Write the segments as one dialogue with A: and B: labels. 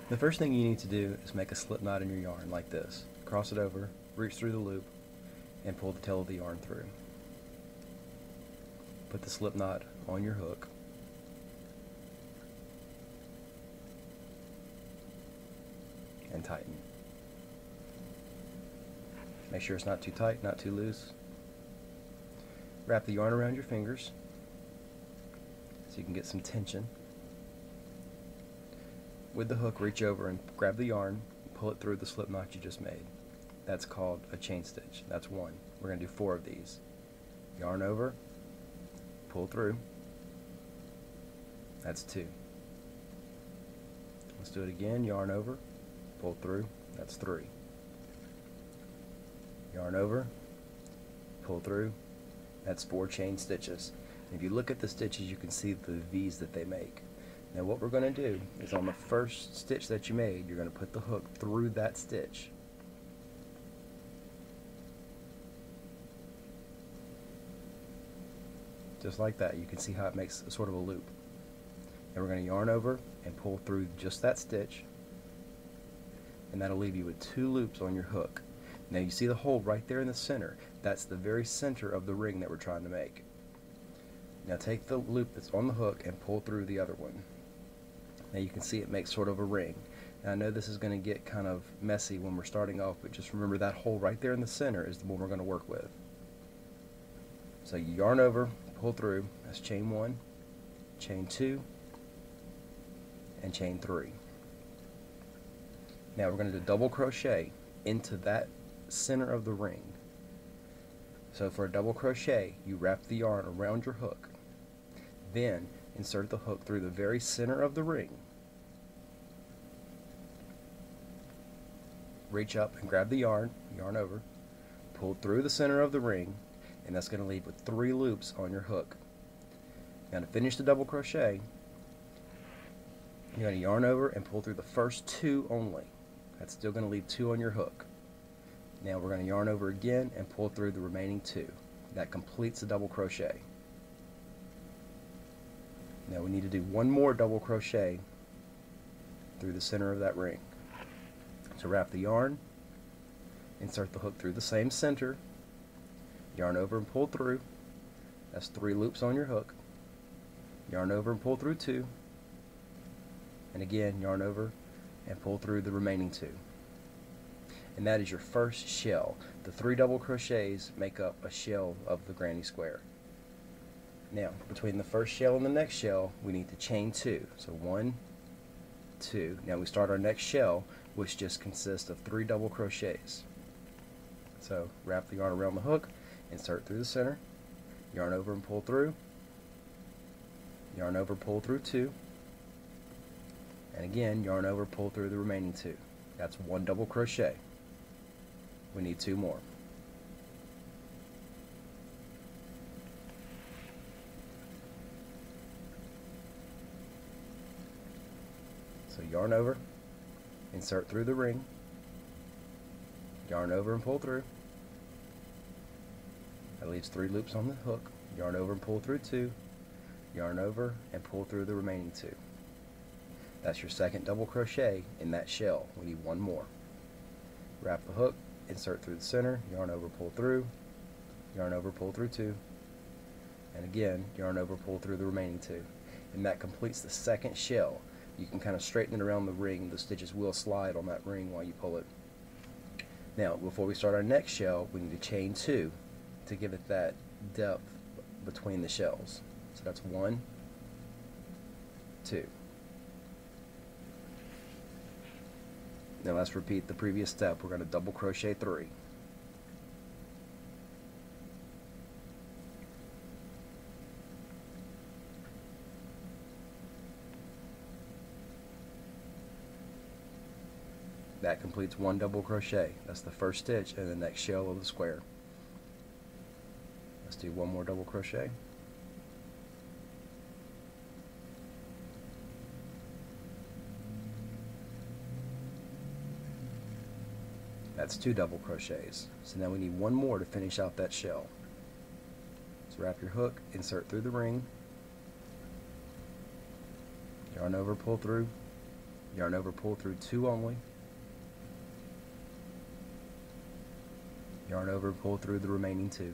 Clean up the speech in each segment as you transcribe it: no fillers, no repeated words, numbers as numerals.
A: The first thing you need to do is make a slip knot in your yarn like this. Cross it over, reach through the loop, and pull the tail of the yarn through. Put the slip knot on your hook. And tighten. Make sure it's not too tight, not too loose. Wrap the yarn around your fingers so you can get some tension. With the hook, reach over and grab the yarn, pull it through the slip knot you just made. That's called a chain stitch. That's one. We're going to do 4 of these. Yarn over, pull through. That's 2. Let's do it again. Yarn over, pull through. That's 3. Yarn over, pull through. That's 4 chain stitches. If you look at the stitches, you can see the V's that they make. Now what we're going to do is on the first stitch that you made, you're going to put the hook through that stitch. Just like that. You can see how it makes a sort of a loop. And we're going to yarn over and pull through just that stitch, and that'll leave you with 2 loops on your hook. Now you see the hole right there in the center. That's the very center of the ring that we're trying to make. Now take the loop that's on the hook and pull through the other one. Now you can see it makes sort of a ring. Now I know this is going to get kind of messy when we're starting off, but just remember that hole right there in the center is the one we're going to work with. So you yarn over, pull through. That's chain 1, chain 2, and chain 3. Now we're going to do double crochet into that center of the ring. So for a double crochet, you wrap the yarn around your hook, then insert the hook through the very center of the ring, reach up and grab the yarn, yarn over, pull through the center of the ring, and that's going to leave with 3 loops on your hook. Now to finish the double crochet, you're going to yarn over and pull through the first 2 only. That's still going to leave 2 on your hook. Now we're going to yarn over again and pull through the remaining 2. That completes the double crochet. Now we need to do 1 more double crochet through the center of that ring. So wrap the yarn, insert the hook through the same center, yarn over and pull through. That's 3 loops on your hook. Yarn over and pull through 2. And again, yarn over and pull through the remaining 2. And that is your first shell. The 3 double crochets make up a shell of the granny square. Now, between the first shell and the next shell, we need to chain 2. So 1, 2. Now we start our next shell, which just consists of 3 double crochets. So wrap the yarn around the hook, insert through the center, yarn over and pull through, yarn over, pull through 2, and again yarn over, pull through the remaining 2. That's 1 double crochet. We need 2 more. So yarn over, insert through the ring, yarn over and pull through. That leaves 3 loops on the hook. Yarn over and pull through 2, yarn over and pull through the remaining 2. That's your second double crochet in that shell. We need 1 more. Wrap the hook, insert through the center, yarn over, pull through, yarn over, pull through 2, and again yarn over, pull through the remaining 2. And that completes the second shell. You can kind of straighten it around the ring. The stitches will slide on that ring while you pull it. Now before we start our next shell, we need to chain 2 to give it that depth between the shells. So that's 1, 2. Now let's repeat the previous step. We're going to double crochet 3. That completes 1 double crochet. That's the first stitch in the next shell of the square. Let's do 1 more double crochet. That's 2 double crochets. So now we need 1 more to finish out that shell. So wrap your hook, insert through the ring, yarn over, pull through, yarn over, pull through 2 only, yarn over, pull through the remaining 2.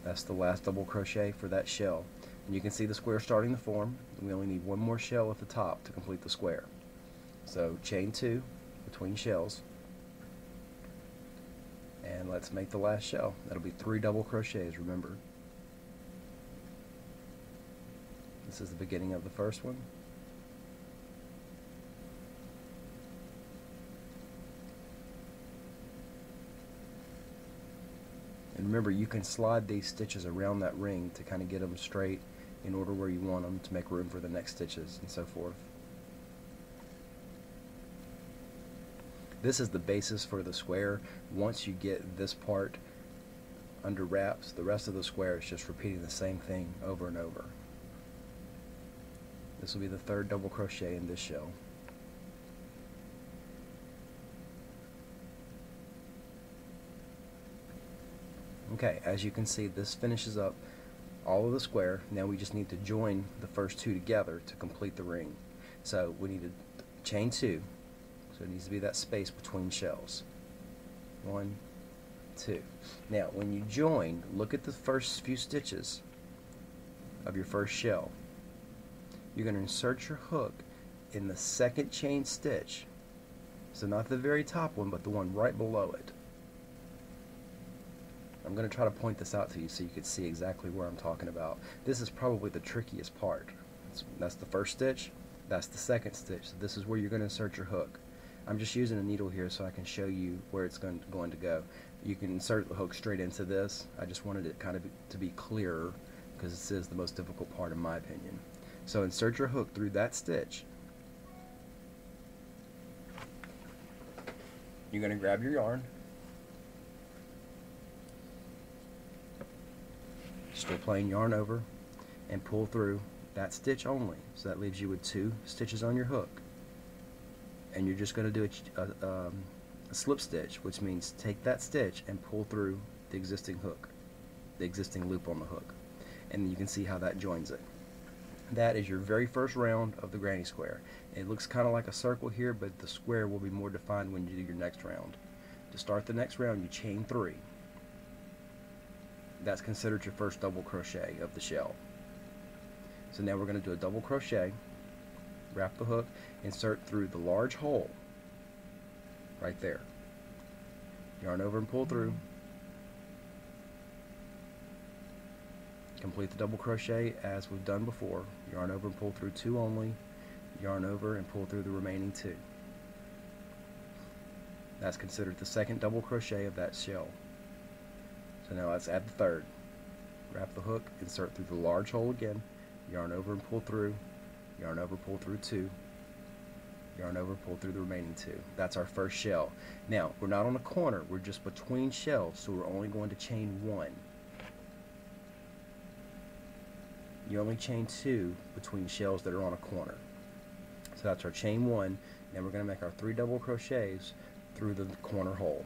A: That's the last double crochet for that shell. And you can see the square starting to form. We only need 1 more shell at the top to complete the square. So chain 2 between shells, and let's make the last shell. That'll be 3 double crochets, remember. This is the beginning of the first one. And remember, you can slide these stitches around that ring to kind of get them straight in order where you want them to make room for the next stitches and so forth. This is the basis for the square. Once you get this part under wraps, the rest of the square is just repeating the same thing over and over. This will be the 3rd double crochet in this shell. Okay, as you can see, this finishes up all of the square. Now we just need to join the first 2 together to complete the ring. So we need to chain 2. So it needs to be that space between shells. 1, 2. Now when you join, look at the first few stitches of your first shell. You're going to insert your hook in the 2nd chain stitch. So not the very top one, but the one right below it. I'm going to try to point this out to you so you can see exactly where I'm talking about. This is probably the trickiest part. That's the first stitch, that's the 2nd stitch. So this is where you're going to insert your hook. I'm just using a needle here so I can show you where it's going to go. You can insert the hook straight into this. I just wanted it kind of to be clearer because this is the most difficult part in my opinion. So insert your hook through that stitch. You're going to grab your yarn, still plain yarn over, and pull through that stitch only. So that leaves you with 2 stitches on your hook. And you're just going to do a slip stitch, which means take that stitch and pull through the existing hook, the existing loop on the hook. And you can see how that joins it. That is your very first round of the granny square. It looks kind of like a circle here, but the square will be more defined when you do your next round. To start the next round, you chain 3. That's considered your first double crochet of the shell. So now we're going to do a double crochet, wrap the hook, insert through the large hole right there, yarn over and pull through, complete the double crochet as we've done before, yarn over and pull through 2 only, yarn over and pull through the remaining 2. That's considered the 2nd double crochet of that shell. So now let's add the 3rd. Wrap the hook, insert through the large hole again, yarn over and pull through, yarn over, pull through 2, yarn over, pull through the remaining 2. That's our first shell. Now, we're not on a corner, we're just between shells, so we're only going to chain 1. You only chain 2 between shells that are on a corner. So that's our chain 1. Now we're going to make our 3 double crochets through the corner hole.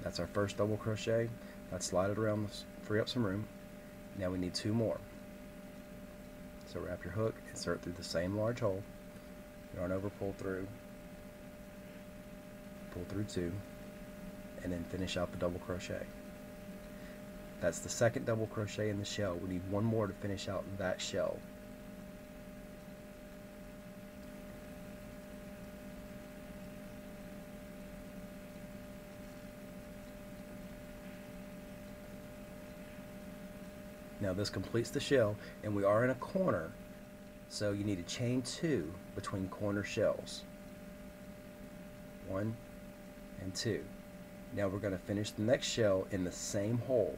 A: That's our first double crochet. Let's slide it around to free up some room. Now we need 2 more. So wrap your hook, insert through the same large hole, yarn over, pull through 2, and then finish out the double crochet. That's the 2nd double crochet in the shell. We need 1 more to finish out that shell. Now this completes the shell, and we are in a corner, so you need to chain 2 between corner shells. 1 and 2. Now we're going to finish the next shell in the same hole.